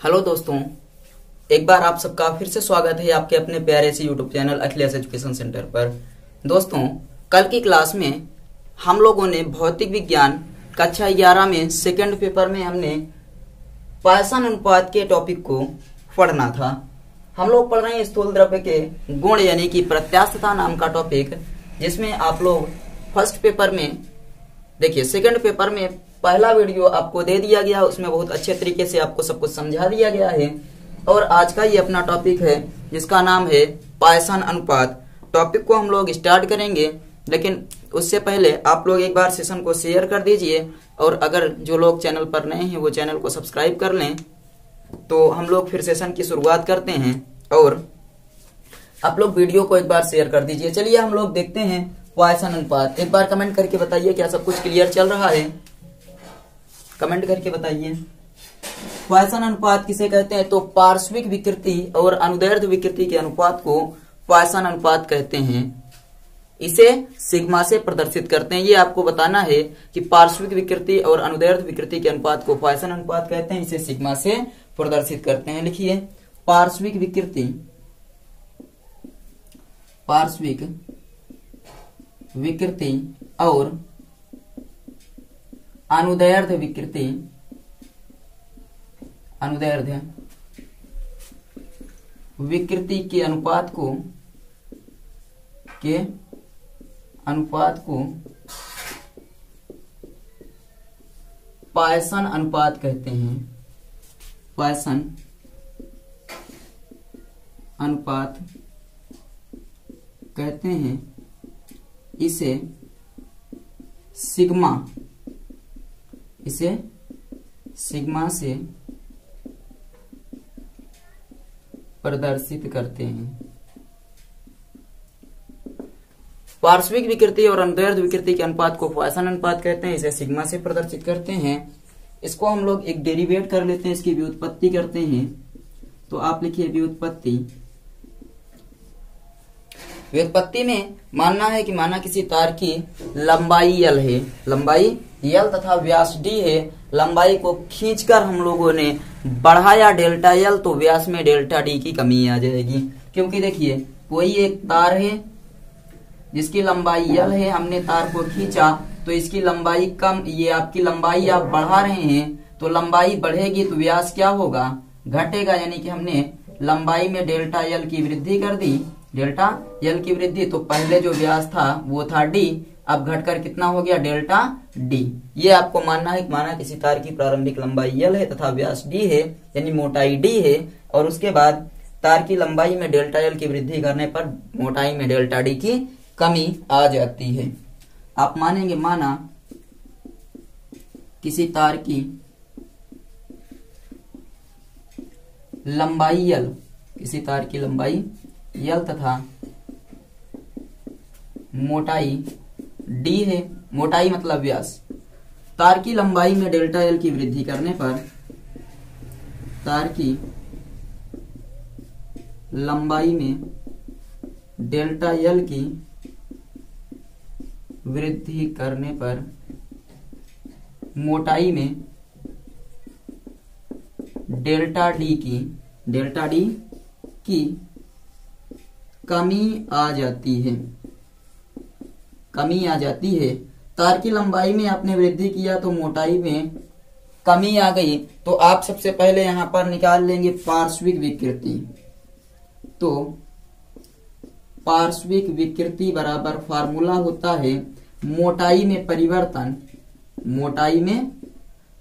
Hello दोस्तों, एक बार आप सबका फिर से स्वागत है आपके अपने प्यारे से YouTube channel Akhilesh education centre पर। दोस्तों, कल की क्लास में हम लोगों ने भौतिक विज्ञान कक्षा 11 में सेकंड पेपर में हमने पॉइसन अनुपात के टॉपिक को पढ़ना था। हम लोग पढ़ रहे हैं स्थूल द्रव्य के गुण यानी कि प्रत्यास्थता नाम का टॉपिक, जिसमें आप लोग फर्स्ट पेपर में देखिए, सेकंड पेपर में पहला वीडियो आपको दे दिया गया, उसमें बहुत अच्छे तरीके से आपको सब कुछ समझा दिया गया है। और आज का ये अपना टॉपिक है जिसका नाम है पॉइसन अनुपात। टॉपिक को हम लोग स्टार्ट करेंगे, लेकिन उससे पहले आप लोग एक बार सेशन को शेयर कर दीजिए, और अगर जो लोग चैनल पर नए हैं वो चैनल को सब्सक्राइब कर लें। तो हम लोग फिर सेशन की शुरुआत करते हैं, और आप लोग वीडियो को एक बार शेयर कर दीजिए। चलिए हम लोग देखते हैं पॉइसन अनुपात। एक बार कमेंट करके बताइए क्या सब कुछ क्लियर चल रहा है, कमेंट करके बताइए। पॉइसन अनुपात किसे कहते हैं? तो पार्श्विक विकृति और अनुदैर्ध्य विकृति के अनुपात को पॉइसन अनुपात कहते हैं। इसे सिग्मा से प्रदर्शित करते हैं। ये आपको बताना है कि पार्श्विक विकृति और अनुदैर्ध्य विकृति के अनुपात को पॉइसन अनुपात कहते हैं, इसे सिग्मा से प्रदर्शित करते हैं। लिखिए, पार्श्विक विकृति, पार्श्विक विकृति और अनुदैर्ध्य विकृति, अनुदैर्ध्य विकृति के अनुपात को पॉइसन अनुपात कहते हैं। पॉइसन अनुपात कहते हैं। इसे सिग्मा से प्रदर्शित करते हैं। पार्श्विक विकृति और अनुदैर्ध्य विकृति के अनुपात को पॉइसन अनुपात कहते हैं, इसे सिग्मा से प्रदर्शित करते हैं। इसको हम लोग एक डेरिवेट कर लेते हैं, इसकी व्युत्पत्ति करते हैं। तो आप लिखिए व्युत्पत्ति। व्युत्पत्ति में मानना है कि माना किसी तार की लंबाई L है, लंबाई L तथा व्यास D है। लंबाई को खींचकर हम लोगों ने बढ़ाया डेल्टा L, तो व्यास में डेल्टा D की कमी आ जाएगी। क्योंकि देखिए, कोई एक तार है जिसकी लंबाई L है, हमने तार को खींचा तो इसकी लंबाई कम, ये आपकी लंबाई आप बढ़ा रहे हैं, तो लंबाई बढ़ेगी तो व्यास क्या होगा? घटेगा। यानी कि हमने लंबाई में डेल्टा L की वृद्धि कर दी, डेल्टा L की वृद्धि। तो पहले जो व्यास था वो था D, अब घटकर कितना हो गया? Delta D। ये आपको मानना है कि माना किसी तार की प्रारंभिक लंबाई L है तथा व्यास D है, यानी मोटाई D है, और उसके बाद तार की लंबाई में डेल्टा L की वृद्धि करने पर मोटाई में डेल्टा D की कमी आ जाती है। आप मानेंगे, माना किसी तार की लंबाई L, किसी तार की लंबाई L तथा मोटाई D है, मोटाई मतलब व्यास। तार की लंबाई में डेल्टा L की वृद्धि करने पर, तार की लंबाई में डेल्टा L की वृद्धि करने पर मोटाई में डेल्टा D की कमी आ जाती है, कमी आ जाती है। तार की लंबाई में आपने वृद्धि किया तो मोटाई में कमी आ गई। तो आप सबसे पहले यहां पर निकाल लेंगे पार्श्विक विकृति। तो पार्श्विक विकृति बराबर फार्मूला होता है मोटाई में परिवर्तन, मोटाई में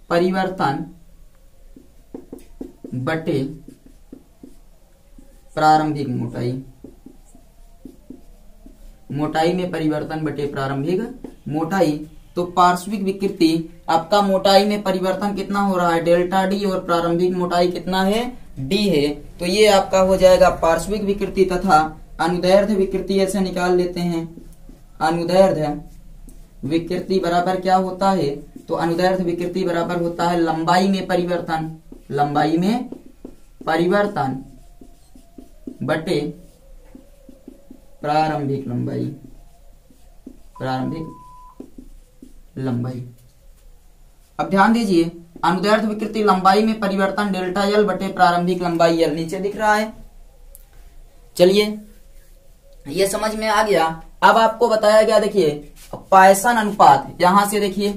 परिवर्तन बटे प्रारंभिक मोटाई, मोटाई में परिवर्तन बटे प्रारंभिक मोटाई। तो पार्श्विक विकृति आपका मोटाई में परिवर्तन कितना हो रहा है? डेल्टा D, और प्रारंभिक मोटाई कितना है? D है। तो ये आपका हो जाएगा पार्श्विक विकृति। तथा अनुदैर्ध्य विकृति ऐसे निकाल लेते हैं। अनुदैर्ध्य विकृति बराबर क्या होता है? तो अनुदैर्ध्य विकृति बराबर होता है लंबाई में परिवर्तन, लंबाई में परिवर्तन बटे प्रारंभिक लंबाई, प्रारंभिक लंबाई। अब ध्यान दीजिए, अनुदैर्ध्य विकृति लंबाई में परिवर्तन डेल्टा एल बटे प्रारंभिक लंबाई एल, नीचे दिख रहा है। चलिए ये समझ में आ गया। अब आपको बताया गया, देखिए पायसन अनुपात, यहां से देखिए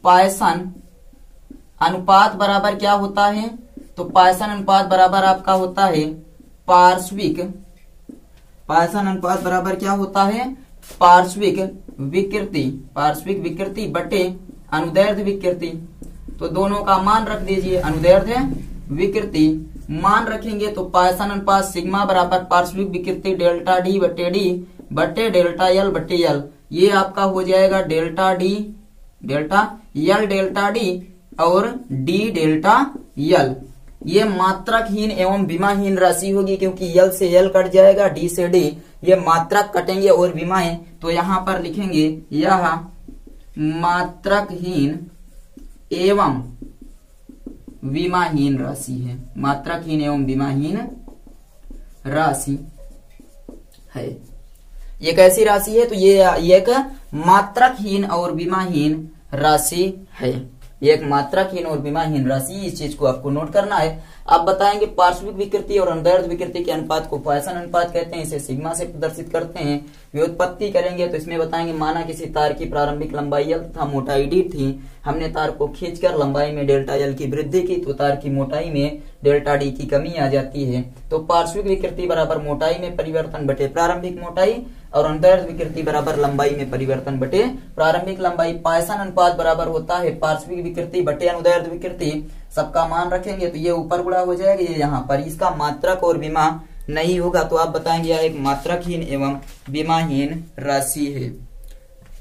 पायसन अनुपात बराबर क्या होता है, तो पायसन अनुपात बराबर आपका होता है पार्श्विक, पायसन अनुपात बराबर क्या होता है, पार्श्विक विकृति बटे अनुदैर्ध्य विकृति। तो दोनों का मान रख दीजिए, अनुदैर्ध्य विकृति मान रखेंगे तो पायसन अनुपात सिग्मा बराबर पार्श्विक विकृति डेल्टा डी बटे डेल्टा एल बटे एल, ये आपका हो जाएगा डेल्टा एल डेल्टा डी और डी डेल्टा एल। ये मात्रकहीन एवं विमाहीन राशि होगी, क्योंकि एल से एल कट जाएगा, डी से डी, ये मात्रक कटेंगे और विमाएं, तो यहां पर लिखेंगे यह मात्रकहीन एवं विमाहीन राशि है, मात्रकहीन एवं विमाहीन राशि है। ये कैसी राशि है, तो ये एक मात्रकहीन और विमाहीन राशि है, ये एक मात्रकहीन और विमाहीन राशि, इस चीज को आपको नोट करना है। आप बताएंगे पार्श्विक विकृति और अनुदैर्ध्य विकृति के अनुपात को पायसन अनुपात कहते हैं, इसे सिग्मा से प्रदर्शित करते हैं। व्युत्पत्ति करेंगे तो इसमें बताएंगे माना किसी तार की प्रारंभिक लंबाई एल तथा मोटाई डी थी, हमने तार को खींचकर लंबाई में डेल्टा एल की वृद्धि की तो तार की मोटाई में डेल्टा डी की कमी आ जाती है। तो पार्श्विक विकृति बराबर मोटाई में परिवर्तन बटे प्रारंभिक मोटाई और अनुदैर्ध्य विकृति बराबर लंबाई में परिवर्तन बटे प्रारंभिक लंबाई। पायसन अनुपात बराबर होता है पार्श्विक विकृति बटे अनुदैर्ध्य विकृति, सबका मान रखेंगे तो ये ऊपर गुणा हो जाएगा, ये यहाँ पर, इसका मात्रक और विमा नहीं होगा, तो आप बताएंगे यह एक मात्रकहीन एवं विमाहीन राशि है।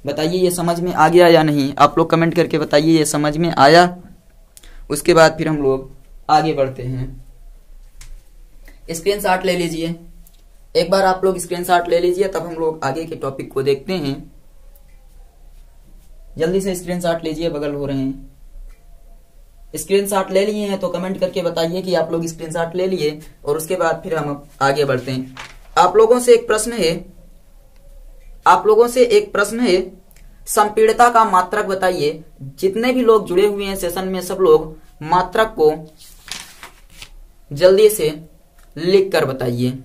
बताइए ये समझ में आ गया या नहीं, आप लोग कमेंट करके बताइए ये समझ में आया। उसके बाद फिर हम लोग आगे बढ़ते हैं। स्क्रीनशॉट ले लीजिए, एक बार आप लोग स्क्रीनशॉट ले लीजिए, तब हम लोग आगे के टॉपिक को देखते हैं। जल्दी से स्क्रीनशॉट लीजिए, बगल हो रहे हैं। स्क्रीनशॉट ले लिए हैं तो कमेंट करके बताइए कि आप लोग स्क्रीनशॉट ले लिए, और उसके बाद फिर हम आगे बढ़ते हैं। आप लोगों से एक प्रश्न है, संपीड़ता का मात्रक बताइए। जितने भी लोग जुड़े हुए हैं सेशन में, सब लोग मात्रक को जल्दी से लिख कर बताइए,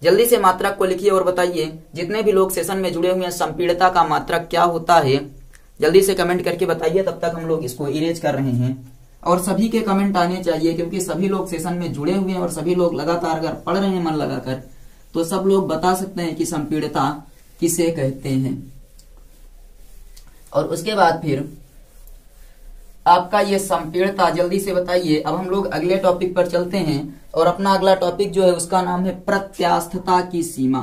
जल्दी से मात्रक को लिखिए और बताइए। जितने भी लोग सेशन में जुड़े हुए हैं, संपीड़ता का मात्रक क्या होता है, जल्दी से कमेंट करके बताइए। तब तक हम लोग इसको इरेज कर रहे हैं, और सभी के कमेंट आने चाहिए, क्योंकि सभी लोग सेशन में जुड़े हुए हैं और सभी लोग लगातार अगर पढ़ रहे हैं मन लगाकर, तो सब लोग बता सकते हैं कि संपीड़ता किसे कहते हैं। और उसके बाद फिर आपका ये संपीड़ता जल्दी से बताइए। अब हम लोग अगले टॉपिक पर चलते हैं, और अपना अगला टॉपिक जो है उसका नाम है प्रत्यास्थता की सीमा।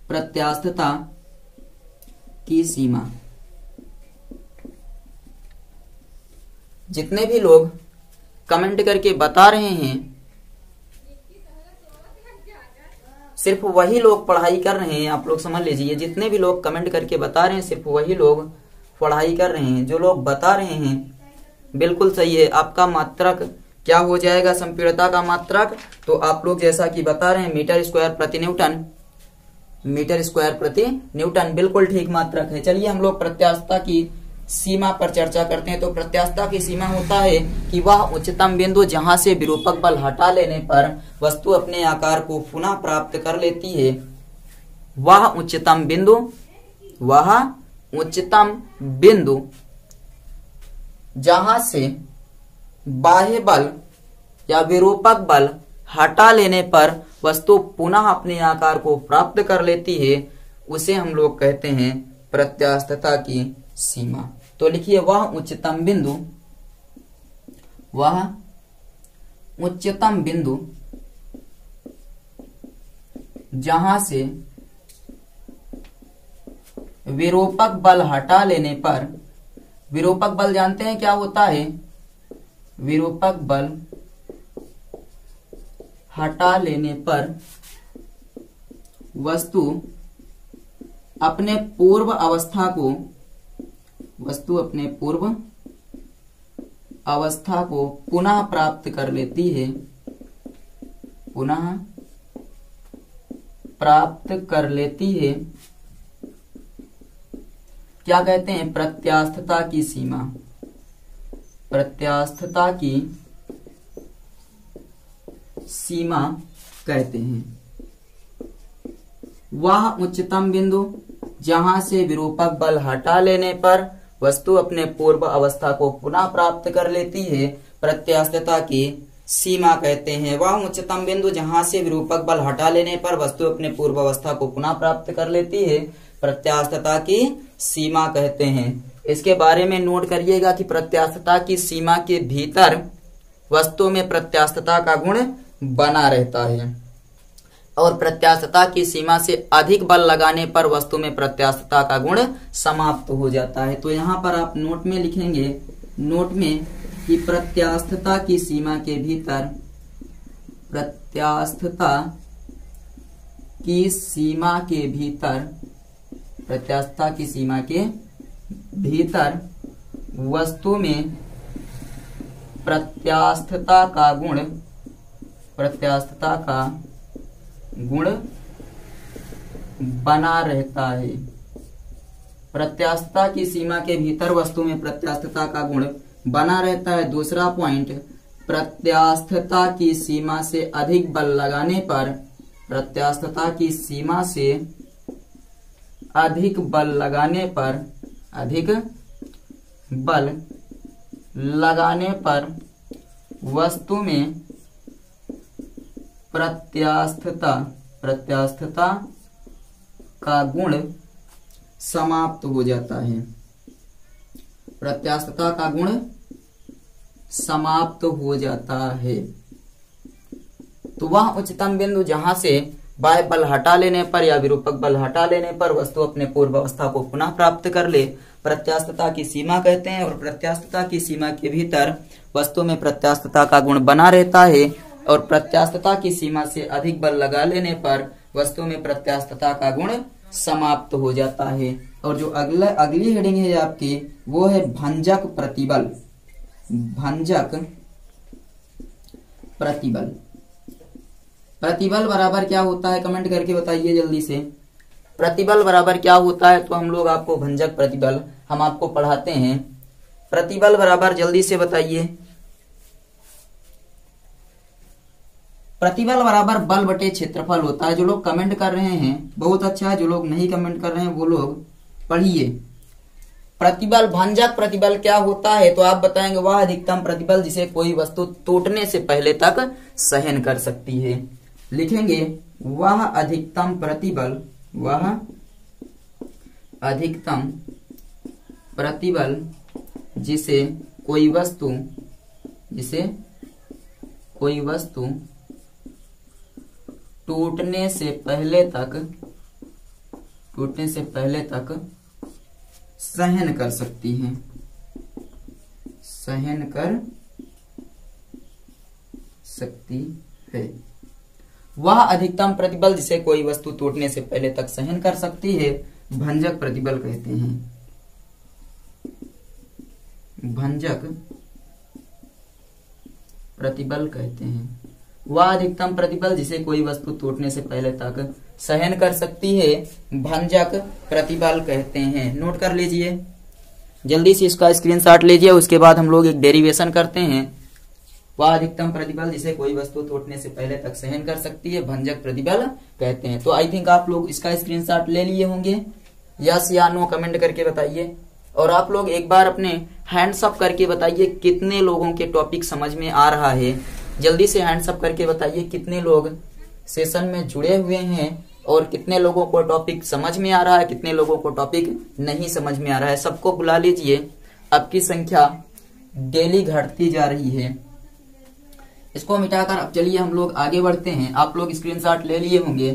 प्रत्यास्थता की सीमा। जितने भी लोग कमेंट करके बता रहे हैं, सिर्फ वही लोग पढ़ाई कर रहे हैं, आप लोग समझ लीजिए। जितने भी लोग कमेंट करके बता रहे हैं, सिर्फ वही लोग पढ़ाई कर रहे हैं। जो लोग बता रहे हैं बिल्कुल सही है। आपका मात्रक क्या हो जाएगा, संपीड़ता का मात्रक, तो आप लोग जैसा कि बता रहे हैं मीटर स्क्वायर प्रति न्यूटन, मीटर स्क्वायर प्रति न्यूटन, बिल्कुल ठीक मात्रक है। चलिए हम लोग प्रत्यास्थता की सीमा पर चर्चा करते हैं। तो प्रत्यास्थता की सीमा होता है कि वह उच्चतम बिंदु जहां से विरूपक बल हटा लेने पर वस्तु अपने आकार को पुनः प्राप्त कर लेती है, वह उच्चतम बिंदु जहां से बाह्य बल या विरूपक बल हटा लेने पर वस्तु पुनः अपने आकार को प्राप्त कर लेती है, उसे हम लोग कहते हैं प्रत्यास्थता की सीमा। तो लिखिए वह उच्चतम बिंदु जहां से विरूपक बल हटा लेने पर, विरूपक बल जानते हैं क्या होता है, विरूपक बल हटा लेने पर वस्तु अपने पूर्व अवस्था को पुनः प्राप्त कर लेती है, पुनः प्राप्त कर लेती है, क्या कहते हैं? प्रत्यास्थता की सीमा। प्रत्यास्थता की सीमा कहते हैं। वह उच्चतम बिंदु जहां से विरूपक बल हटा लेने पर वस्तु अपने पूर्व अवस्था को पुनः प्राप्त कर लेती है, प्रत्यास्थता की सीमा कहते हैं। वह उच्चतम बिंदु जहां से विरूपक बल हटा लेने पर वस्तु अपने पूर्व अवस्था को पुनः प्राप्त कर लेती है, प्रत्यास्थता की सीमा कहते हैं। इसके बारे में नोट करिएगा कि प्रत्यास्थता की सीमा के भीतर वस्तु में प्रत्यास्थता का गुण बना रहता है और प्रत्यास्थता की सीमा से अधिक बल लगाने पर वस्तु में प्रत्यास्थता का गुण समाप्त हो जाता है। तो यहाँ पर आप नोट में लिखेंगे, नोट में, कि प्रत्यास्थता की सीमा के भीतर, प्रत्यास्थता की सीमा के भीतर, प्रत्यास्थता की सीमा के भीतर वस्तु में प्रत्यास्थता का गुण, प्रत्यास्थता का गुण बना रहता है। प्रत्यास्थता की सीमा के भीतर वस्तु में प्रत्यास्थता का गुण बना रहता है। दूसरा पॉइंट, प्रत्यास्थता की सीमा से अधिक बल लगाने पर, प्रत्यास्थता की सीमा से अधिक बल लगाने पर, अधिक बल लगाने पर वस्तु में प्रत्यास्थता का गुण समाप्त हो जाता है। प्रत्यास्थता का गुण समाप्त हो जाता है। तो वह उच्चतम बिंदु जहां से बाह्य बल हटा लेने पर या विरूपक बल हटा लेने पर वस्तु अपने पूर्व अवस्था को पुनः प्राप्त कर ले, प्रत्यास्थता की सीमा कहते हैं। और प्रत्यास्थता की सीमा के भीतर वस्तु में प्रत्यास्थता का गुण बना रहता है और प्रत्यास्थता की सीमा से अधिक बल लगा लेने पर वस्तु में प्रत्यास्थता का गुण समाप्त हो जाता है। और जो अगली हेडिंग है आपकी, वो है भंजक प्रतिबल। भंजक प्रतिबल। प्रतिबल बराबर क्या होता है, कमेंट करके बताइए जल्दी से। प्रतिबल बराबर क्या होता है? तो हम लोग आपको भंजक प्रतिबल हम आपको पढ़ाते हैं। प्रतिबल बराबर जल्दी से बताइए। प्रतिबल बराबर बल बटे क्षेत्रफल होता है। जो लोग कमेंट कर रहे हैं बहुत अच्छा है, जो लोग नहीं कमेंट कर रहे हैं वो लोग पढ़िए। प्रतिबल, भंजक प्रतिबल क्या होता है? तो आप बताएंगे वह अधिकतम प्रतिबल जिसे कोई वस्तु टूटने से पहले तक सहन कर सकती है। लिखेंगे वह अधिकतम प्रतिबल, वह अधिकतम प्रतिबल जिसे कोई वस्तु टूटने से पहले तक सहन कर सकती है, सहन कर सकती है। वह अधिकतम प्रतिबल जिसे कोई वस्तु टूटने से पहले तक सहन कर सकती है भंजक प्रतिबल कहते हैं। भंजक प्रतिबल कहते हैं। वह अधिकतम प्रतिबल जिसे कोई वस्तु टूटने से पहले तक सहन कर सकती है भंजक प्रतिबल कहते हैं। नोट कर लीजिए, जल्दी से इसका स्क्रीनशॉट लीजिए। उसके बाद हम लोग एक डेरिवेशन करते हैं। वह अधिकतम प्रतिबल जिसे कोई वस्तु टूटने से पहले तक सहन कर सकती है भंजक प्रतिबल कहते हैं। तो आई थिंक आप लोग इसका स्क्रीनशॉट ले लिए होंगे। यस या नो कमेंट करके बताइए। और आप लोग एक बार अपने हैंड्स अप करके बताइए कितने लोगों के टॉपिक समझ में आ रहा है। जल्दी से हैंड्स अप करके बताइए कितने लोग सेशन में जुड़े हुए हैं और कितने लोगों को टॉपिक समझ में आ रहा है, कितने लोगों को टॉपिक नहीं समझ में आ रहा है। सबको बुला लीजिए, आपकी संख्या डेली घटती जा रही है। इसको मिटाकर अब चलिए हम लोग आगे बढ़ते हैं। आप लोग स्क्रीनशॉट ले लिए होंगे।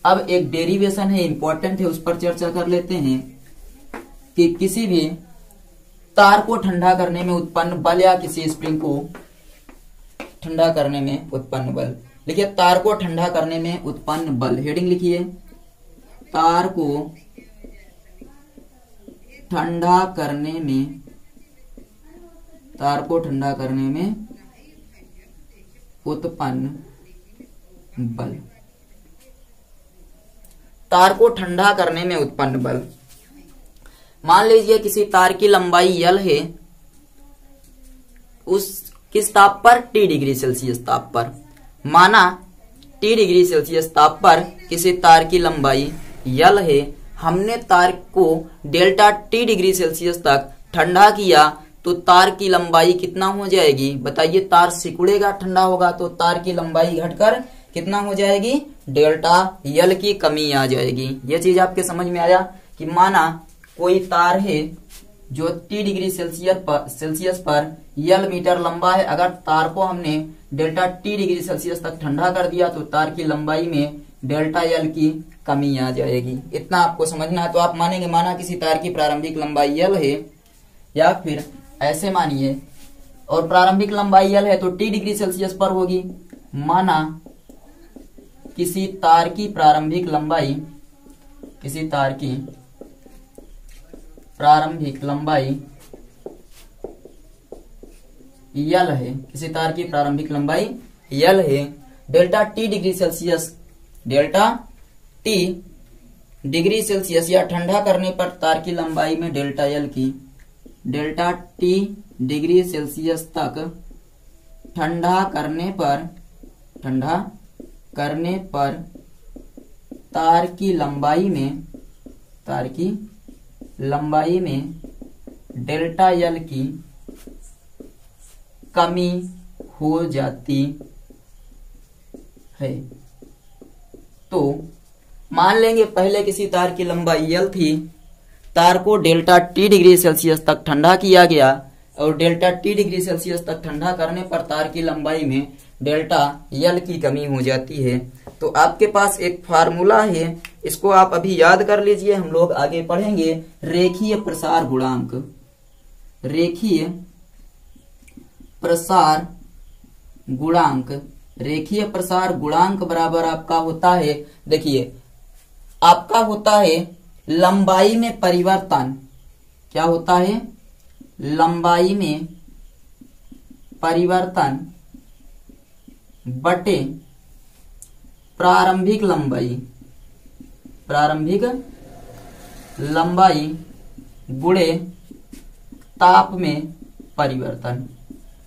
अब एक डेरिवेशन है, इंपॉर्टेंट है, उस पर चर्चा कर लेते हैं कि किसी भी तार को ठंडा करने में उत्पन्न बल या किसी स्प्रिंग को ठंडा करने में उत्पन्न बल। लिखिए तार को ठंडा करने में उत्पन्न बल। हेडिंग लिखिए तार को ठंडा करने में, तार को ठंडा करने में उत्पन्न बल। तार को ठंडा करने में उत्पन्न बल। मान लीजिए किसी तार की लंबाई L है, उस किस ताप पर, T डिग्री सेल्सियस ताप पर। माना T डिग्री सेल्सियस ताप पर किसी तार की लंबाई L है, हमने तार को डेल्टा T डिग्री सेल्सियस तक ठंडा किया तो तार की लंबाई कितना हो जाएगी बताइए। तार सिकुड़ेगा, ठंडा होगा तो तार की लंबाई घटकर कितना हो जाएगी, डेल्टा L की कमी आ जाएगी। ये चीज आपके समझ में आया कि माना कोई तार है जो T डिग्री सेल्सियस पर L मीटर लंबा है, अगर तार को हमने डेल्टा T डिग्री सेल्सियस तक ठंडा कर दिया तो तार की लंबाई में डेल्टा L की कमी आ जाएगी। इतना आपको समझना है। तो आप मानेंगे माना किसी तार की प्रारंभिक लंबाई L है, या फिर ऐसे मानिए, और प्रारंभिक लंबाई L है तो T डिग्री सेल्सियस पर होगी। माना किसी तार की प्रारंभिक लंबाई L है, किसी तार की प्रारंभिक लंबाई L है, डेल्टा T डिग्री सेल्सियस या ठंडा करने पर तार की लंबाई में डेल्टा T डिग्री सेल्सियस तक ठंडा करने पर तार की लंबाई में डेल्टा L की कमी हो जाती है। तो मान लेंगे पहले किसी तार की लंबाई L थी, तार को डेल्टा T डिग्री सेल्सियस तक ठंडा किया गया और डेल्टा T डिग्री सेल्सियस तक ठंडा करने पर तार की लंबाई में डेल्टा L की कमी हो जाती है। तो आपके पास एक फार्मूला है, इसको आप अभी याद कर लीजिए, हम लोग आगे पढ़ेंगे। रेखीय प्रसार गुणांक बराबर आपका होता है, देखिए आपका होता है लंबाई में परिवर्तन। क्या होता है, लंबाई में परिवर्तन बटे प्रारंभिक लंबाई गुणे ताप में परिवर्तन।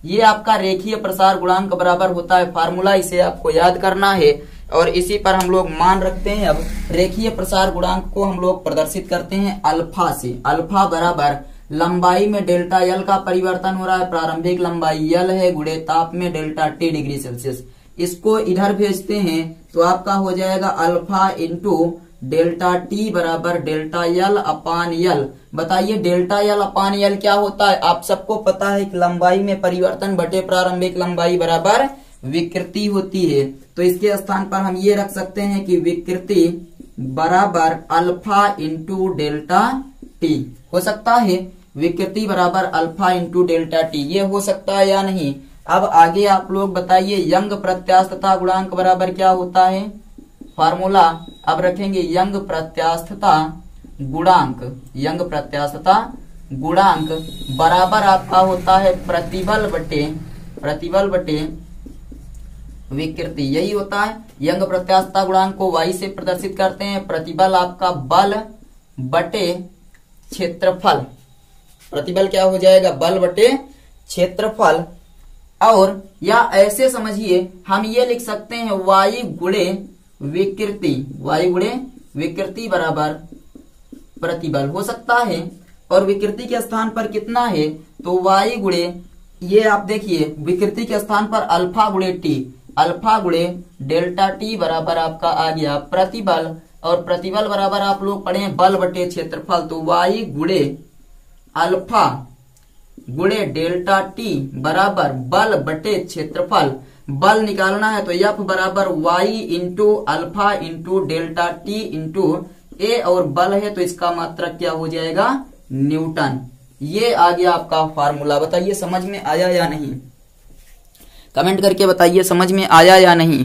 ये आपका रेखीय प्रसार गुणांक बराबर होता है फार्मूला, इसे आपको याद करना है और इसी पर हम लोग मान रखते हैं। अब रेखीय प्रसार गुणांक को हम लोग प्रदर्शित करते हैं अल्फा से। अल्फा बराबर लंबाई में डेल्टा L का परिवर्तन हो रहा है, प्रारंभिक लंबाई L है, गुणे ताप में डेल्टा T डिग्री सेल्सियस। इसको इधर भेजते हैं तो आपका हो जाएगा अल्फा इंटू डेल्टा T बराबर डेल्टा L अपान L। बताइए डेल्टा L अपान L क्या होता है, आप सबको पता है कि लंबाई में परिवर्तन बटे प्रारंभिक लंबाई बराबर विकृति होती है। तो इसके स्थान पर हम ये रख सकते हैं कि विकृति बराबर अल्फा इंटू डेल्टा T हो सकता है। विकृति बराबर अल्फा इंटू डेल्टा T ये हो सकता है या नहीं। अब आगे आप लोग बताइए यंग प्रत्यास्थता गुणांक बराबर क्या होता है। फार्मूला अब रखेंगे यंग प्रत्यास्थता गुणांक बराबर आपका होता है प्रतिबल बटे विकृति, यही होता है। यंग प्रत्यास्थता गुणांक को y से प्रदर्शित करते हैं। प्रतिबल आपका बल बटे क्षेत्रफल, प्रतिबल क्या हो जाएगा, बल बटे क्षेत्रफल। और या ऐसे समझिए हम ये लिख सकते हैं y गुणे विकृति बराबर प्रतिबल हो सकता है। और विकृति के स्थान पर कितना है तो y गुणे, ये आप देखिए विकृति के स्थान पर अल्फा गुणे डेल्टा T बराबर आपका आ गया प्रतिबल, और प्रतिबल बराबर आप लोग पढ़े बल बटे क्षेत्रफल। तो y गुणे अल्फा गुणे डेल्टा T बराबर बल बटे क्षेत्रफल। बल निकालना है तो F बराबर y into alpha into delta T into A, और बल है तो इसका मात्रक क्या हो जाएगा, न्यूटन। ये आ गया आपका फार्मूला। बताइए समझ में आया या नहीं, कमेंट करके बताइए समझ में आया या नहीं।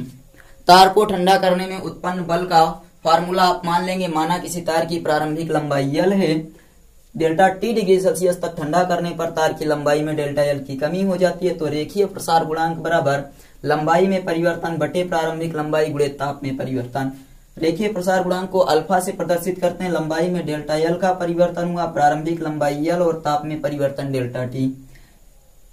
तार को ठंडा करने में उत्पन्न बल का फार्मूला आप मान लेंगे। माना किसी तार की प्रारंभिक लंबाई L है, डेल्टा T डिग्री सेल्सियस तक ठंडा करने पर तार की लंबाई में डेल्टा L की कमी हो जाती है। तो रेखीय प्रसार गुणांक बराबर लंबाई में परिवर्तन बटे प्रारंभिक लंबाई गुणे ताप में परिवर्तन। रेखीय प्रसार गुणांक को अल्फा से प्रदर्शित करते हैं। लंबाई में डेल्टा एल का परिवर्तन हुआ, प्रारंभिक लंबाई एल और ताप में परिवर्तन डेल्टा टी।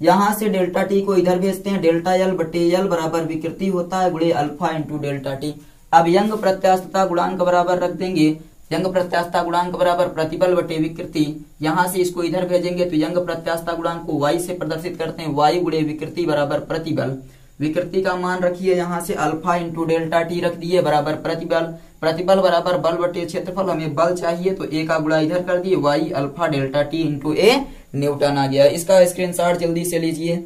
यहां से डेल्टा टी को इधर भेजते हैं, डेल्टा एल बटे एल बराबर विकृति होता है गुणे अल्फा इंटू डेल्टा टी। अब यंग प्रत्यास्थता गुणांक बराबर रख देंगे, यंग प्रत्यास्थता गुणांक बराबर प्रतिबल बटे विकृति। यहां से इसको इधर भेजेंगे तो यंग प्रत्यास्थता गुणांक को y से प्रदर्शित करते हैं, y गुणे विकृति बराबर प्रतिबल। विकृति का मान रखिए यहां से अल्फा इंटू डेल्टा टी रख दिए बराबर प्रतिबल। प्रतिबल बराबर बल बटे क्षेत्रफल, हमें बल चाहिए तो ए का गुणा इधर कर दिए, y alpha delta T into a Newton आ गया। इसका स्क्रीनशॉट जल्दी से लीजिए,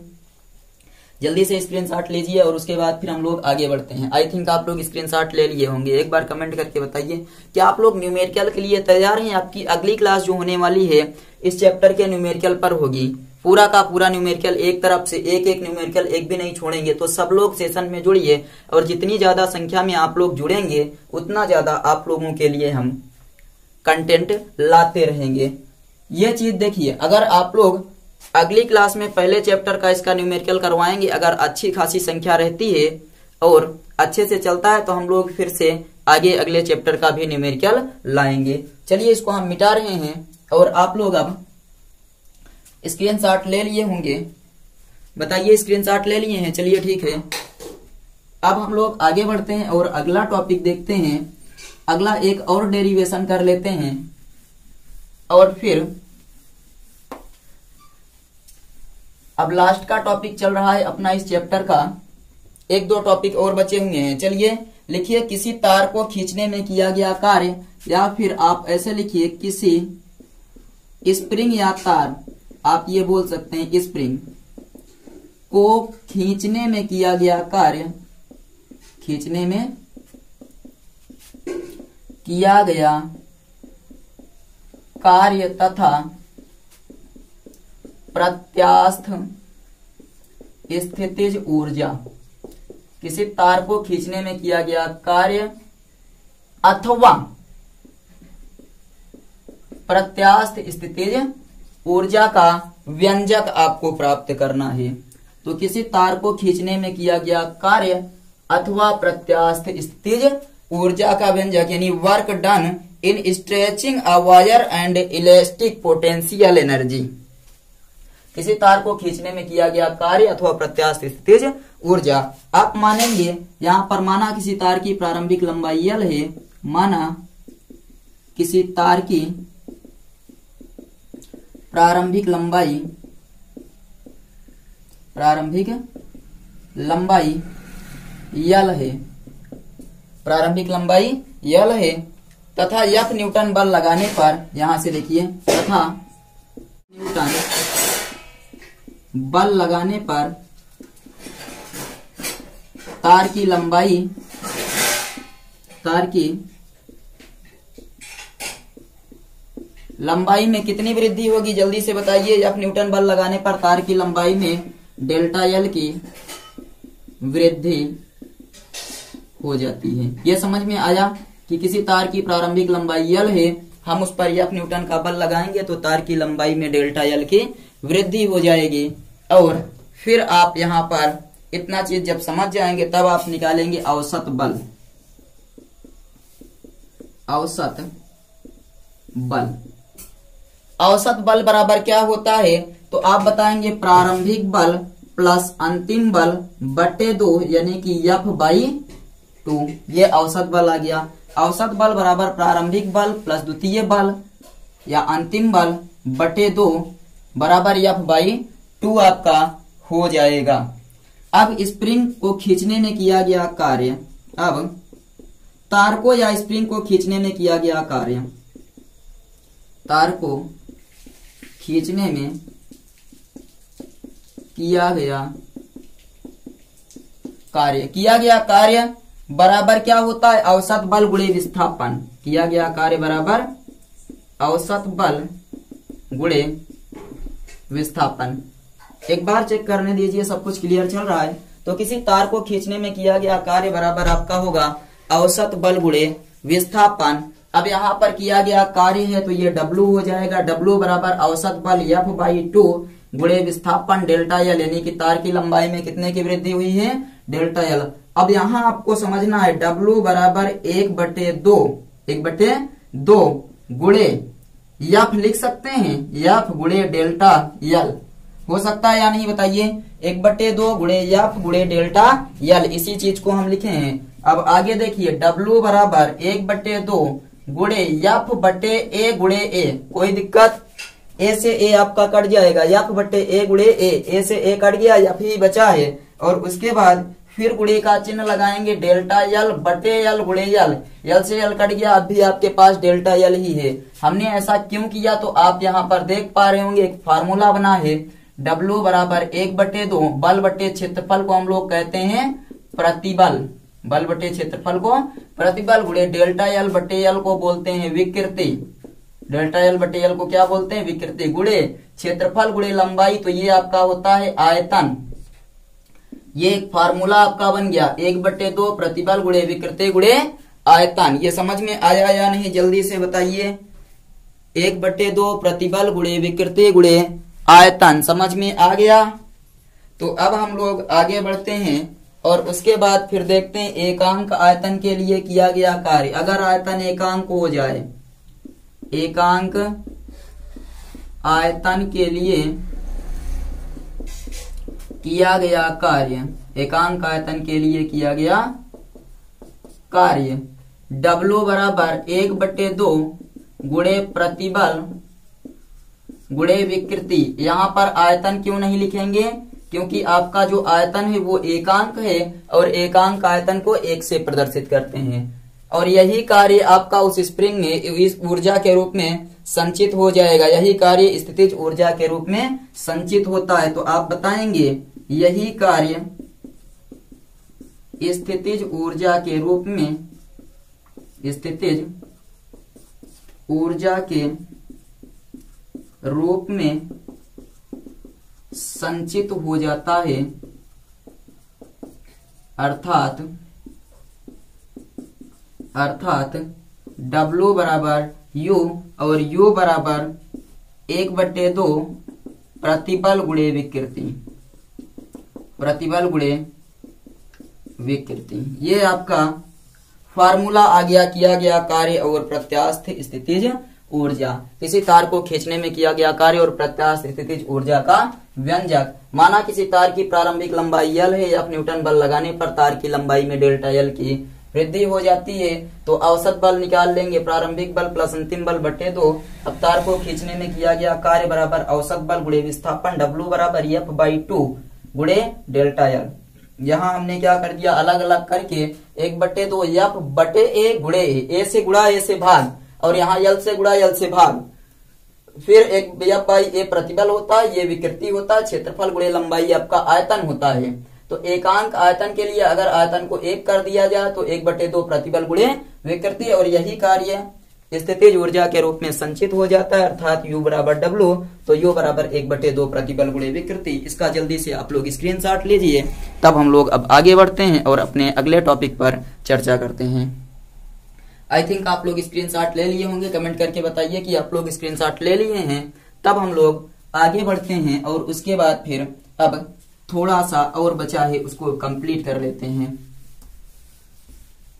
जल्दी से स्क्रीनशॉट लीजिए और उसके बाद फिर हम लोग आगे बढ़ते हैं। आई थिंक आप लोग स्क्रीनशॉट ले लिए होंगे। एक बार कमेंट करके बताइए कि आप लोग न्यूमेरिकल के लिए तैयार हैं। आपकी अगली क्लास जो होने वाली है इस चैप्टर के न्यूमेरिकल पर होगी। पूरा का पूरा न्यूमेरिकल एक तरफ से एक एक न्यूमेरिकल एक भी नहीं छोड़ेंगे। तो सब लोग सेशन में जुड़िए और जितनी ज्यादा संख्या में आप लोग जुड़ेंगे उतना ज्यादा आप लोगों के लिए हम कंटेंट लाते रहेंगे। ये चीज देखिए, अगर आप लोग अगली क्लास में पहले चैप्टर का इसका न्यूमेरिकल करवाएंगे, अगर अच्छी खासी संख्या रहती है और अच्छे से चलता है तो हम लोग फिर से आगे अगले चैप्टर का भी न्यूमेरिकल लाएंगे। चलिए इसको हम मिटा रहे हैं और आप लोग अब स्क्रीनशॉट ले लिए होंगे। बताइए स्क्रीनशॉट ले लिए हैं? चलिए ठीक है। अब हम लोग आगे बढ़ते हैं और अगला टॉपिक देखते हैं। अगला एक और डेरिवेशन कर लेते हैं और फिर अब लास्ट का टॉपिक चल रहा है अपना इस चैप्टर का। एक दो टॉपिक और बचे हुए हैं। चलिए लिखिए, किसी तार को खींचने में किया गया कार्य, या फिर आप ऐसे लिखिए किसी स्प्रिंग या तार, आप ये बोल सकते हैं स्प्रिंग को खींचने में किया गया कार्य, खींचने में किया गया कार्य तथा प्रत्यास्थ स्थितिज ऊर्जा। किसी तार को खींचने में किया गया कार्य अथवा प्रत्यास्थ स्थितिज ऊर्जा का व्यंजक आपको प्राप्त करना है। तो किसी तार को खींचने में किया गया कार्य अथवा प्रत्यास्थ स्थितिज ऊर्जा का व्यंजक यानी work done in stretching a wire and elastic potential energy. किसी तार को खींचने में किया गया कार्य अथवा प्रत्यास्थ स्थितिज ऊर्जा। आप मानेंगे यहां पर, माना किसी तार की प्रारंभिक लंबाई L है, माना किसी तार की प्रारंभिक लंबाई L है, प्रारंभिक लंबाई L है तथा F न्यूटन बल लगाने पर, यहां से देखिए, तथा न्यूटन बल लगाने पर तार की लंबाई में कितनी वृद्धि होगी? जल्दी से बताइए। F न्यूटन बल लगाने पर तार की लंबाई में डेल्टा एल की वृद्धि हो जाती है। यह समझ में आया कि किसी तार की प्रारंभिक लंबाई L है, हम उस पर F न्यूटन का बल लगाएंगे तो तार की लंबाई में डेल्टा एल की वृद्धि हो जाएगी। और फिर आप यहाँ पर इतना चीज जब समझ जाएंगे तब आप निकालेंगे औसत बल। औसत बल बराबर क्या होता है? तो आप बताएंगे प्रारंभिक बल प्लस अंतिम बल बटे 2 यानी कि F/2। ये औसत बल आ गया। औसत बल बराबर प्रारंभिक बल प्लस द्वितीय बल या अंतिम बल बटे 2 बराबर F/2 आपका हो जाएगा। अब स्प्रिंग को खींचने में किया गया कार्य, अब तार को या स्प्रिंग को खींचने में किया गया कार्य, तार को खींचने में किया गया कार्य बराबर क्या होता है? औसत बल गुणे विस्थापन। किया गया कार्य बराबर औसत बल गुणे विस्थापन। एक बार चेक करने दीजिए सब कुछ क्लियर चल रहा है। तो किसी तार को खींचने में किया गया कार्य बराबर आपका होगा औसत बल गुणे विस्थापन। अब यहाँ पर किया गया कार्य है तो ये W हो जाएगा। W बराबर औसत बल F/2 गुणे विस्थापन डेल्टा एल, यानी कि तार की लंबाई में कितने की वृद्धि हुई है? Delta L. अब यहां आपको समझना है W बराबर 1/2 गुणे F लिख सकते हैं, F गुणे डेल्टा L हो सकता है या नहीं बताइए। 1/2 गुणे F गुणे डेल्टा L, इसी चीज को हम लिखे हैं। अब आगे देखिए W बराबर 1/2 गुणे F बटे A गुणे A, कोई दिक्कत, A से A आपका कट जाएगा, F बटे A गुणे A से A कट गया, F ही बचा है। और उसके बाद फिर गुणे का चिन्ह लगाएंगे, डेल्टा L बटे L गुणे L, L से L कट गया, अब भी आपके पास डेल्टा L ही है। हमने ऐसा क्यों किया तो आप यहाँ पर देख पा रहे होंगे, एक फार्मूला बना है W बराबर 1/2 बल बटे क्षेत्रफल को हम लोग कहते हैं प्रतिबल, बल बटे क्षेत्रफल को प्रतिबल गुणे डेल्टा L बटे L को बोलते हैं विकृति, डेल्टा L बटे L को क्या बोलते हैं विकृति, गुणे क्षेत्रफल गुणे लंबाई, तो ये आपका होता है आयतन। ये एक फार्मूला आपका बन गया 1/2 प्रतिबल गुणे विकृति गुणे आयतन। ये समझ में आया या नहीं जल्दी से बताइए। 1/2 प्रतिबल गुणे विकृति गुणे आयतन समझ में आ गया। तो अब हम लोग आगे बढ़ते हैं और उसके बाद फिर देखते हैं एकांक आयतन के लिए किया गया कार्य। अगर आयतन एकांक हो जाए, एकांक आयतन के लिए किया गया कार्य, एकांक आयतन के लिए किया गया कार्य W बराबर 1/2 गुणे प्रतिबल गुणे विकृति। यहां पर आयतन क्यों नहीं लिखेंगे, क्योंकि आपका जो आयतन है वो एकांक है और एकांक आयतन को 1 से प्रदर्शित करते हैं। और यही कार्य आपका उस स्प्रिंग में इस ऊर्जा के रूप में संचित हो जाएगा, यही कार्य स्थितिज ऊर्जा के रूप में संचित होता है। तो आप बताएंगे यही कार्य स्थितिज ऊर्जा के रूप में, स्थितिज ऊर्जा के रूप में संचित हो जाता है, अर्थात W बराबर U और U बराबर 1/2 प्रतिबल गुणे विकृति, प्रतिबल गुणे विकृति। ये आपका फार्मूला आ गया किया गया कार्य और प्रत्यास्थ स्थितिज ऊर्जा। किसी तार को खींचने में किया गया कार्य और प्रत्यास्थ स्थितिज ऊर्जा का व्यंजक। माना किसी तार की प्रारंभिक लंबाई L है, F न्यूटन बल लगाने पर तार की लंबाई में डेल्टा L की वृद्धि हो जाती है, तो औसत बल निकाल लेंगे, प्रारंभिक बल प्लस अंतिम बल बटे 2। अब तार को खींचने में किया गया कार्य बराबर औसत बल गुणे विस्थापन W बराबर F/2 गुणे डेल्टा L। यहाँ हमने क्या कर दिया, अलग अलग करके 1/2 F बटे A गुणे A से गुणा A से भाग, और यहाँ L से गुणा L से भाग, फिर एक F/A प्रतिबल होता है, ये विकृति होता है, क्षेत्रफल गुणे लंबाई आपका आयतन होता है। तो एकांक आयतन के लिए अगर आयतन को 1 कर दिया जाए तो 1/2 प्रतिबल गुणे विकृति, और यही कार्य स्थितिज ऊर्जा के रूप में संचित हो जाता है, अर्थात U बराबर W, तो U बराबर 1/2 प्रतिबल गुणे विकृति। इसका जल्दी से आप लोग स्क्रीनशॉट लीजिए, तब हम लोग अब आगे बढ़ते हैं और अपने अगले टॉपिक पर चर्चा करते हैं। आई थिंक आप लोग स्क्रीनशॉट ले लिए होंगे, कमेंट करके बताइए कि आप लोग स्क्रीनशॉट ले लिए हैं। तब हम लोग आगे बढ़ते हैं और उसके बाद फिर अब थोड़ा सा और बचा है उसको कंप्लीट कर लेते हैं।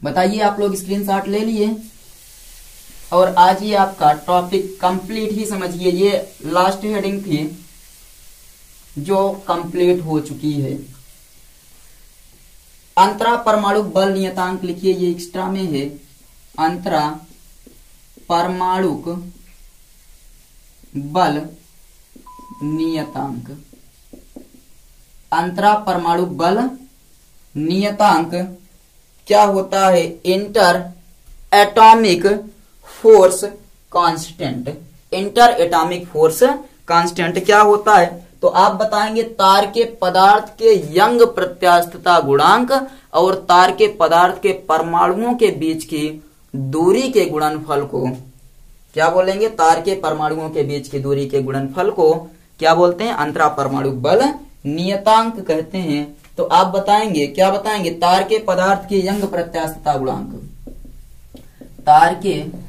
बताइए आप लोग स्क्रीनशॉट ले लिए, और आज ही आपका टॉपिक कंप्लीट ही समझिए। ये लास्ट हेडिंग थी जो कंप्लीट हो चुकी है। अंतरा परमाणु बल नियतांक लिखिए, ये एक्स्ट्रा में है। अंतरा परमाणुक बल नियतांक, अंतरा परमाणु बल नियतांक क्या होता है, inter atomic force constant. Inter atomic force constant क्या होता है, तो आप बताएंगे तार के पदार्थ के यंग प्रत्यास्थता गुणांक और तार के पदार्थ के परमाणुओं के बीच की दूरी के गुणनफल को क्या बोलेंगे, तार के परमाणुओं के बीच की दूरी के गुणनफल को क्या बोलते हैं, अंतरा परमाणु बल नियतांक कहते हैं। तो आप बताएंगे, क्या बताएंगे, तार के पदार्थ के यंग प्रत्यास्थता गुणांक, तार के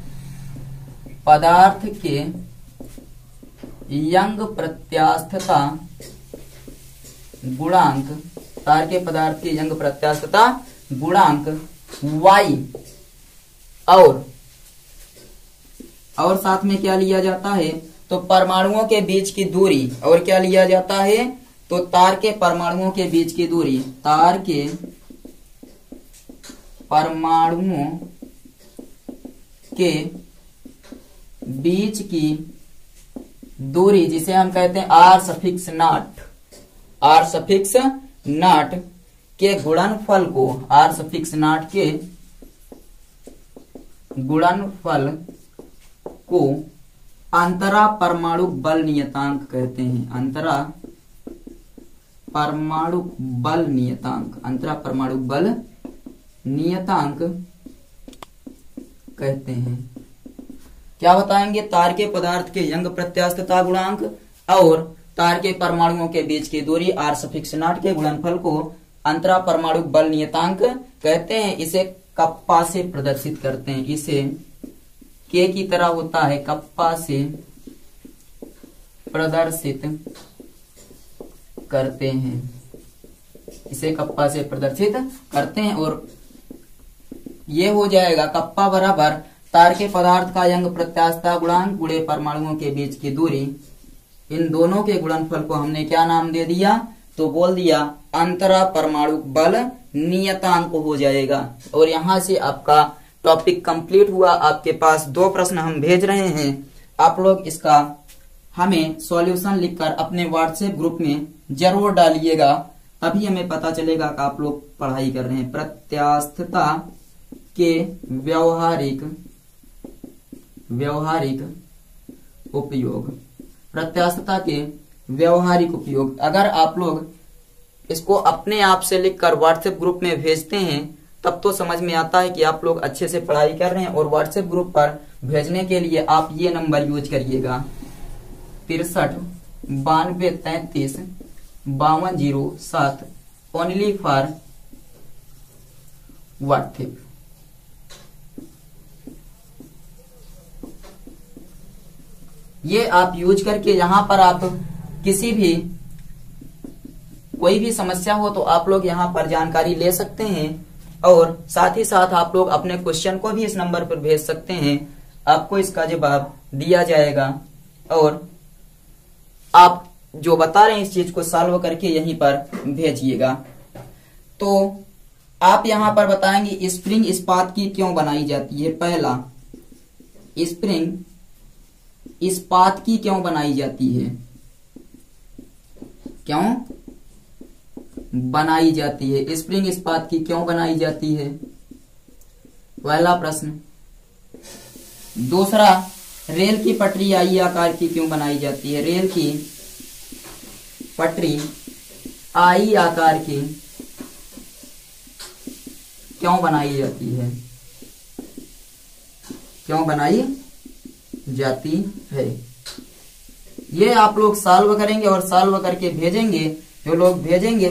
पदार्थ के यंग प्रत्यास्थता गुणांक, तार के पदार्थ के यंग प्रत्यास्थता गुणांक y और साथ में क्या लिया जाता है, तो परमाणुओं के बीच की दूरी, और क्या लिया जाता है, तो तार के परमाणुओं के बीच की दूरी, तार के परमाणुओं के बीच की दूरी जिसे हम कहते हैं r सफिक्स नॉट के गुणनफल को, r सफिक्स नॉट के गुणनफल को अंतरा परमाणु बल नियतांक कहते हैं। अंतरा परमाणु बल नियतांक कहते हैं। क्या बताएंगे, तार के पदार्थ के यंग प्रत्यास्थता गुणांक और तार के परमाणुओं के बीच की दूरी r सफिक्स नॉट के गुणनफल को अंतरा परमाणु बल नियतांक कहते हैं। इसे कप्पा से प्रदर्शित करते हैं। इसे के की तरह होता है, कप्पा से प्रदर्शित करते हैं। इसे कप्पा से प्रदर्शित करते हैं और ये हो जाएगा कप्पा बराबर तार के पदार्थ का यंग प्रत्यास्थता गुणांक गुणे परमाणुओं के बीच की दूरी। इन दोनों के गुणनफल को हमने क्या नाम दे दिया, तो बोल दिया अंतरा परमाणु बल नियतांक हो जाएगा। और यहां से आपका टॉपिक कंप्लीट हुआ। आपके पास 2 प्रश्न हम भेज रहे हैं, आप लोग इसका हमें सॉल्यूशन लिखकर अपने व्हाट्सएप ग्रुप में जरूर डालिएगा, तभी हमें पता चलेगा कि आप लोग पढ़ाई कर रहे हैं। प्रत्यास्थता के व्यवहारिक उपयोग, प्रत्यास्थता के व्यवहारिक उपयोग। अगर आप लोग इसको अपने आप से लिखकर व्हाट्सएप ग्रुप में भेजते हैं तब तो समझ में आता है कि आप लोग अच्छे से पढ़ाई कर रहे हैं। और व्हाट्सएप ग्रुप पर भेजने के लिए आप ये नंबर यूज करिएगा 63 92 33 52 07 ओनली फॉर व्हाट्सएप। ये आप यूज करके यहाँ पर आप किसी भी कोई भी समस्या हो तो आप लोग यहाँ पर जानकारी ले सकते हैं। और साथ ही साथ आप लोग अपने क्वेश्चन को भी इस नंबर पर भेज सकते हैं, आपको इसका जवाब दिया जाएगा। और आप जो बता रहे हैं इस चीज को सॉल्व करके यहीं पर भेजिएगा। तो आप यहां पर बताएंगे स्प्रिंग इस्पात की क्यों बनाई जाती है। पहला, स्प्रिंग इस्पात की क्यों बनाई जाती है, क्यों बनाई जाती है, स्प्रिंग इस्पात की क्यों बनाई जाती है, पहला प्रश्न। दूसरा, रेल की पटरी आई आकार की क्यों बनाई जाती है, रेल की पटरी आई आकार की क्यों बनाई जाती है, क्यों बनाई जाती है। ये आप लोग सॉल्व करेंगे और सॉल्व करके भेजेंगे। जो लोग भेजेंगे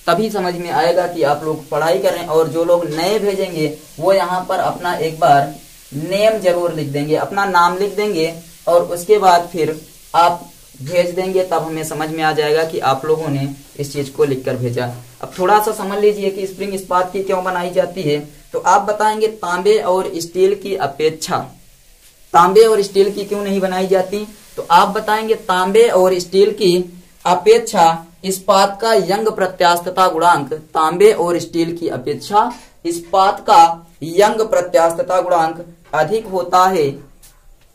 तभी समझ में आएगा कि आप लोग पढ़ाई कर रहे हैं। और जो लोग नए भेजेंगे वो यहाँ पर अपना एक बार नेम जरूर लिख देंगे, अपना नाम लिख देंगे और उसके बाद फिर आप भेज देंगे, तब हमें समझ में आ जाएगा कि आप लोगों ने इस चीज को लिखकर भेजा। अब थोड़ा सा समझ लीजिए कि स्प्रिंग इस्पात की क्यों बनाई जाती है। तो आप बताएंगे तांबे और स्टील की अपेक्षा, तांबे और स्टील की क्यों नहीं बनाई जाती। तो आप बताएंगे तांबे और स्टील की अपेक्षा इस्पात का यंग प्रत्यास्थता गुणांक, तांबे और स्टील की अपेक्षा इस्पात का यंग प्रत्यास्थता गुणांक अधिक होता है,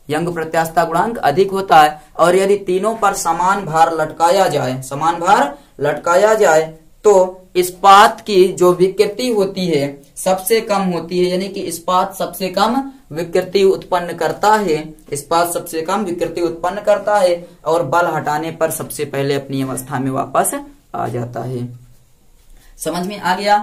यंग प्रत्यास्थता गुणांक अधिक होता है। और यदि तीनों पर समान भार लटकाया जाए, समान भार लटकाया जाए तो इस्पात की जो विकृति होती है सबसे कम होती है, यानी कि इस्पात सबसे कम विकृति उत्पन्न करता है, इस्पात सबसे कम विकृति उत्पन्न करता है और बल हटाने पर सबसे पहले अपनी अवस्था में वापस आ जाता है। समझ में आ गया।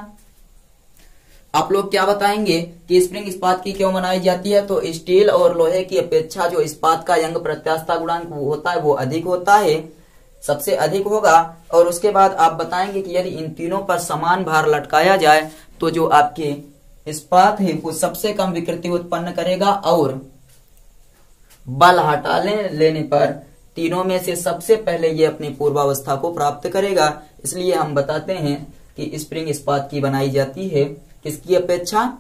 आप लोग क्या बताएंगे कि स्प्रिंग इस्पात की क्यों बनाई जाती है। तो स्टील और लोहे की अपेक्षा जो इस्पात का यंग प्रत्यास्थता गुणांक होता है वो अधिक होता है, सबसे अधिक होगा। और उसके बाद आप बताएंगे कि यदि इन तीनों पर समान भार लटकाया जाए तो जो आपके इस्पात है वो सबसे कम विकृति उत्पन्न करेगा और बल हटा लेने पर तीनों में से सबसे पहले ये अपनी पूर्वावस्था को प्राप्त करेगा। इसलिए हम बताते हैं कि स्प्रिंग इस्पात की बनाई जाती है, किसकी अपेक्षा?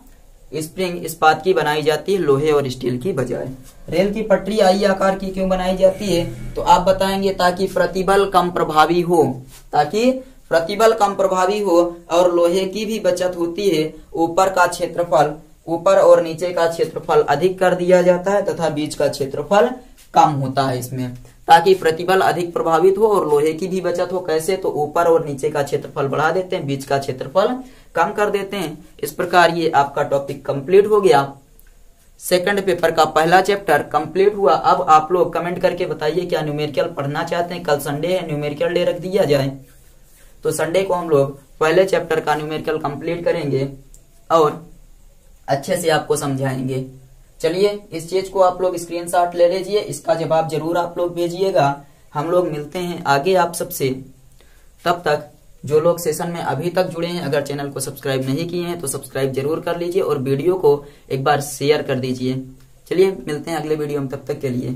स्प्रिंग इस्पात की बनाई जाती है लोहे और स्टील की बजाय। रेल की पटरी आई आकार की क्यों बनाई जाती है? तो आप बताएंगे ताकि प्रतिबल कम प्रभावी हो, ताकि प्रतिबल कम प्रभावी हो और लोहे की भी बचत होती है। ऊपर का क्षेत्रफल, ऊपर और नीचे का क्षेत्रफल अधिक कर दिया जाता है तथा बीच का क्षेत्रफल कम होता है इसमें, ताकि प्रतिबल अधिक प्रभावित हो और लोहे की भी बचत हो। कैसे? तो ऊपर और नीचे का क्षेत्रफल बढ़ा देते हैं, बीच का क्षेत्रफल कम कर देते हैं। इस प्रकार ये आपका टॉपिक कंप्लीट हो गया। सेकंड पेपर का पहला चैप्टर कंप्लीट हुआ। अब आप लोग कमेंट करके बताइए क्या न्यूमेरिकल पढ़ना चाहते हैं? कल संडे है, न्यूमेरिकल डे रख दिया जाए। तो संडे को हम लोग पहले चैप्टर का न्यूमेरिकल कंप्लीट करेंगे और अच्छे से आपको समझाएंगे। चलिए इस चीज को आप लोग स्क्रीनशॉट ले लीजिए, इसका जवाब जरूर आप लोग भेजिएगा। हम लोग मिलते हैं आगे आप सबसे। तब तक जो लोग सेशन में अभी तक जुड़े हैं, अगर चैनल को सब्सक्राइब नहीं किए हैं तो सब्सक्राइब जरूर कर लीजिए और वीडियो को एक बार शेयर कर दीजिए। चलिए मिलते हैं अगले वीडियो में, तब तक के लिए